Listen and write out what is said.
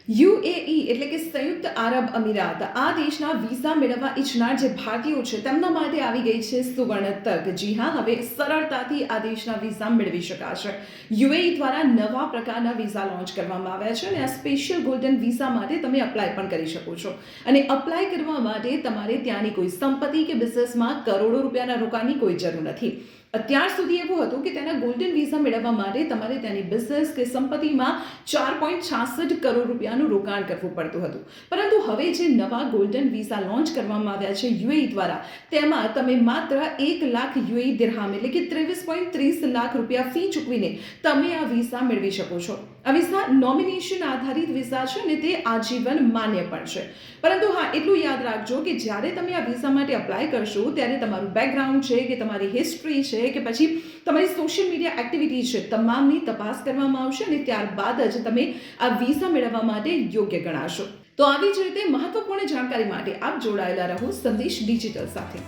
UAE એટલે કે સંયુક્ત આરબ અમીરાત આ દેશના વિઝા મેળવવા ઈચ્છનાર જે ભારતીયો છે તેમના માટે આવી ગઈ છે સુવર્ણ તક. જી હા, હવે સરળતાથી આ દેશના વિઝા મેળવી શકાશે. યુએઈ દ્વારા નવા પ્રકારના વિઝા લોન્ચ કરવામાં આવ્યા છે અને આ સ્પેશિયલ ગોલ્ડન વિઝા માટે તમે અપ્લાય પણ કરી શકો છો. અને અપ્લાય કરવા માટે તમારે ત્યાંની કોઈ સંપત્તિ કે બિઝનેસમાં કરોડો રૂપિયાના રોકાણની કોઈ જરૂર નથી. અત્યાર સુધી એવું હતું કે તેના ગોલ્ડન વિઝા મેળવવા માટે તમારે તેની બિઝનેસ કે સંપત્તિમાં 4.66 કરોડ રૂપિયાનું રોકાણ કરવું પડતું હતું. પરંતુ હવે જે નવા ગોલ્ડન વિઝા લોન્ચ કરવામાં આવ્યા છે યુએઈ દ્વારા, તેમાં તમે માત્ર 1 લાખ યુએઈ દિરહામ એટલે કે 23.30 લાખ રૂપિયા ફી ચૂકવીને તમે આ વિઝા મેળવી શકો છો. આ વિઝા નોમિનેશન આધારિત વિઝા છે અને તે આજીવન માન્ય પણ છે. પરંતુ હા, એટલું યાદ રાખજો કે જ્યારે તમે આ વિઝા માટે અપ્લાય કરશો ત્યારે તમારું બેકગ્રાઉન્ડ છે કે તમારી હિસ્ટ્રી છે કે પછી તમારી સોશિયલ મીડિયા એક્ટિવિટી છે, તમામની તપાસ કરવામાં આવશે અને ત્યારબાદ જ તમે આ વિઝા મેળવવા માટે યોગ્ય ગણાશો. તો આવી જ રીતે મહત્વપૂર્ણ જાણકારી માટે આપ જોડાયેલા રહો સંદેશ ડિજિટલ સાથે.